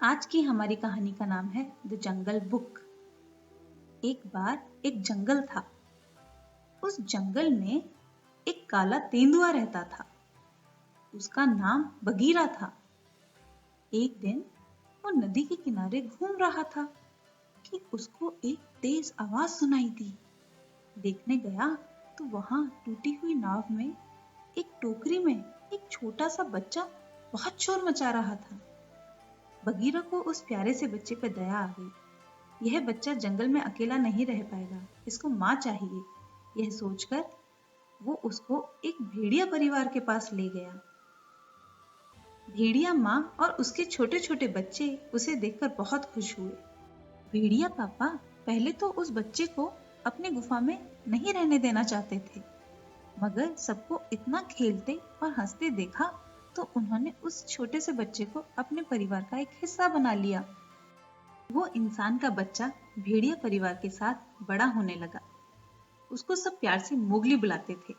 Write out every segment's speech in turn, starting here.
आज की हमारी कहानी का नाम है द जंगल बुक। एक बार एक जंगल था। उस जंगल में एक काला तेंदुआ रहता था। उसका नाम बगीरा था। एक दिन वो नदी के किनारे घूम रहा था कि उसको एक तेज आवाज सुनाई दी। देखने गया तो वहां टूटी हुई नाव में एक टोकरी में एक छोटा सा बच्चा बहुत शोर मचा रहा था। बगीरा को उस प्यारे से बच्चे पर दया आ गई। यह बच्चा जंगल में अकेला नहीं रह पाएगा, इसको माँ चाहिए। यह सोचकर वो उसको एक भेड़िया परिवार के पास ले गया। भेड़िया माँ और उसके छोटे छोटे बच्चे उसे देखकर बहुत खुश हुए। भेड़िया पापा पहले तो उस बच्चे को अपनी गुफा में नहीं रहने देना चाहते थे, मगर सबको इतना खेलते और हंसते देखा तो उन्होंने उस छोटे से बच्चे को अपने परिवार का एक हिस्सा बना लिया। वो इंसान का बच्चा भेड़िया परिवार के साथ बड़ा होने लगा। उसको सब प्यार से मोगली बुलाते थे।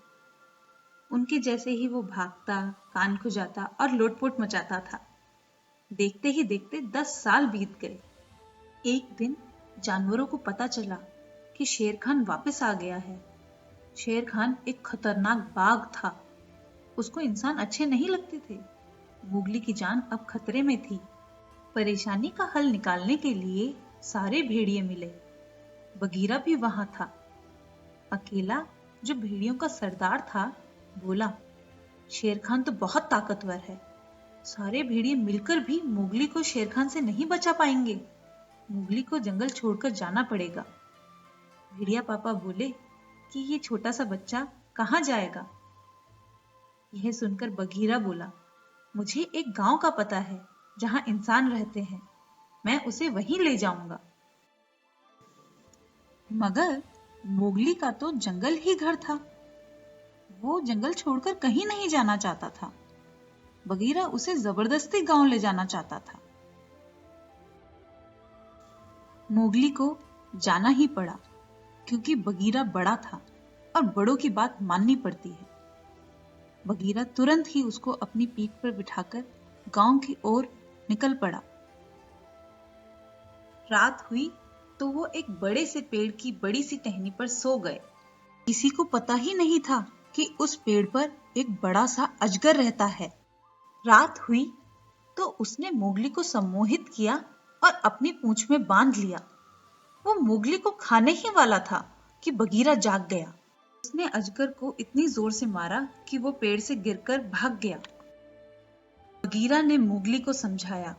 उनके जैसे ही वो भागता, कान खुजाता और लोटपोट मचाता था। देखते ही देखते 10 साल बीत गए। एक दिन जानवरों को पता चला कि शेर खान वापस आ गया है। शेर खान एक खतरनाक बाघ था। उसको इंसान अच्छे नहीं लगते थे। मोगली की जान अब खतरे में थी। परेशानी का हल निकालने के लिए सारे भेड़िए मिले। बगीरा भी वहां था। अकेला जो भेड़ियों का सरदार था बोला, शेर खान तो बहुत ताकतवर है। सारे भेड़िए मिलकर भी मोगली को शेर खान से नहीं बचा पाएंगे। मोगली को जंगल छोड़कर जाना पड़ेगा। भेड़िया पापा बोले कि ये छोटा सा बच्चा कहाँ जाएगा। यह सुनकर बगीरा बोला, मुझे एक गांव का पता है जहां इंसान रहते हैं, मैं उसे वहीं ले जाऊंगा। मगर मोगली का तो जंगल ही घर था। वो जंगल छोड़कर कहीं नहीं जाना चाहता था। बगीरा उसे जबरदस्ती गांव ले जाना चाहता था। मोगली को जाना ही पड़ा क्योंकि बगीरा बड़ा था और बड़ों की बात माननी पड़ती है। बगीरा तुरंत ही उसको अपनी पीठ पर बिठाकर गांव की ओर निकल पड़ा। रात हुई तो वो एक बड़े से पेड़ की बड़ी सी टहनी पर सो गए। किसी को पता ही नहीं था कि उस पेड़ पर एक बड़ा सा अजगर रहता है। रात हुई तो उसने मोगली को सम्मोहित किया और अपनी पूंछ में बांध लिया। वो मोगली को खाने ही वाला था कि बगीरा जाग गया। उसने अजगर को इतनी जोर से मारा कि वो पेड़ से गिरकर भाग गया। बगीरा ने मोगली को समझाया,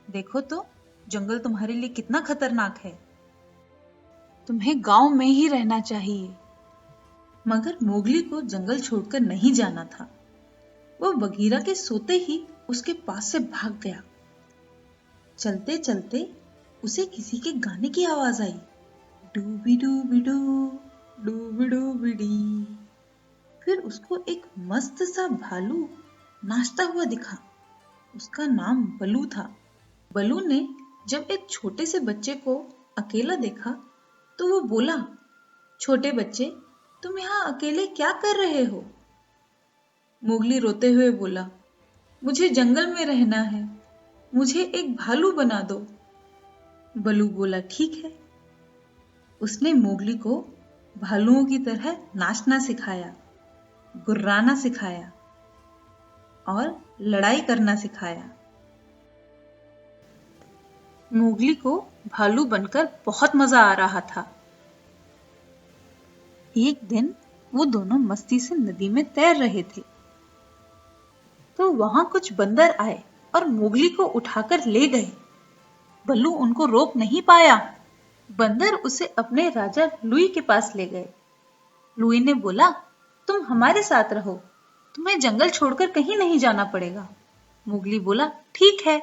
देखो तो जंगल तुम्हारे लिए कितना खतरनाक है, तुम्हें गांव में ही रहना चाहिए। मगर मोगली को जंगल छोड़कर नहीं जाना था। वो बगीरा के सोते ही उसके पास से भाग गया। चलते चलते उसे किसी के गाने की आवाज आई, डूबी डूबी डू, डूबी डूबी डी। फिर उसको एक मस्त सा भालू नाचता हुआ दिखा। उसका नाम बलू था। बलू ने जब एक छोटे से बच्चे को अकेला देखा तो वो बोला, छोटे बच्चे, तुम यहाँ अकेले क्या कर रहे हो? मोगली रोते हुए बोला, मुझे जंगल में रहना है, मुझे एक भालू बना दो। बलू बोला, ठीक है। उसने मोगली को भालुओं की तरह नाचना सिखाया, गुर्राना सिखाया और लड़ाई करना सिखाया। मोगली को भालू बनकर बहुत मजा आ रहा था। एक दिन वो दोनों मस्ती से नदी में तैर रहे थे तो वहां कुछ बंदर आए और मोगली को उठाकर ले गए। बल्लू उनको रोक नहीं पाया। बंदर उसे अपने राजा लुई के पास ले गए। लुई ने बोला, तुम हमारे साथ रहो, तुम्हें जंगल छोड़कर कहीं नहीं जाना पड़ेगा। मोगली बोला, ठीक है।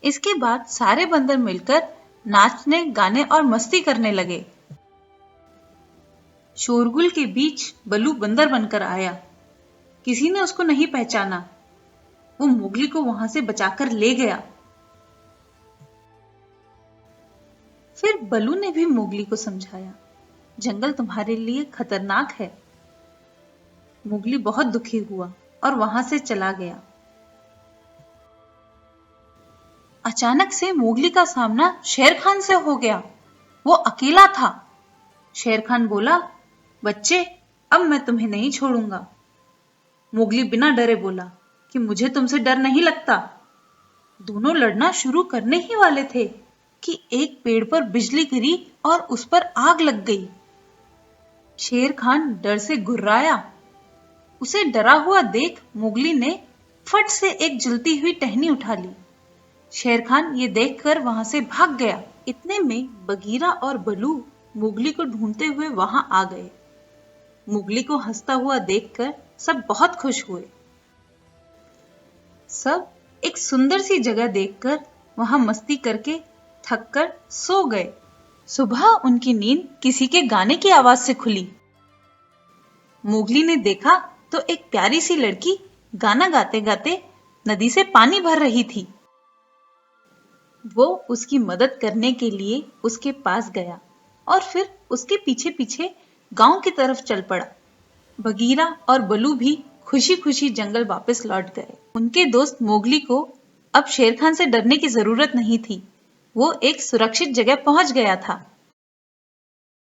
इसके बाद सारे बंदर मिलकर नाचने, गाने और मस्ती करने लगे। शोरगुल के बीच बल्लू बंदर बनकर आया। किसी ने उसको नहीं पहचाना। वो मोगली को वहां से बचाकर ले गया। फिर बल्लू ने भी मोगली को समझाया, जंगल तुम्हारे लिए खतरनाक है। मोगली बहुत दुखी हुआ और वहां से चला गया। अचानक से मोगली का सामना शेर खान से हो गया। वो अकेला था। शेर खान बोला, बच्चे, अब मैं तुम्हें नहीं छोड़ूंगा। मोगली बिना डरे बोला कि मुझे तुमसे डर नहीं लगता। दोनों लड़ना शुरू करने ही वाले थे कि एक पेड़ पर बिजली गिरी और उस पर आग लग गई। शेर खान डर से गुर्राया। उसे डरा हुआ देख मोगली ने फट से एक जलती हुई टहनी उठा ली। शेर खान ये देखकर वहां से भाग गया। इतने में बगीरा और बलू मोगली को ढूंढते हुए वहां आ गए। मोगली को हंसता हुआ देखकर सब बहुत खुश हुए। सब एक सुंदर सी जगह देखकर वहां मस्ती करके थक कर सो गए। सुबह उनकी नींद किसी के गाने की आवाज से खुली। मोगली ने देखा तो एक प्यारी सी लड़की गाना गाते गाते नदी से पानी भर रही थी। वो उसकी मदद करने के लिए उसके पास गया और फिर उसके पीछे पीछे गांव की तरफ चल पड़ा। बगीरा और बलू भी खुशी खुशी जंगल वापस लौट गए। उनके दोस्त मोगली को अब शेर खान से डरने की जरूरत नहीं थी। वो एक सुरक्षित जगह पहुंच गया था।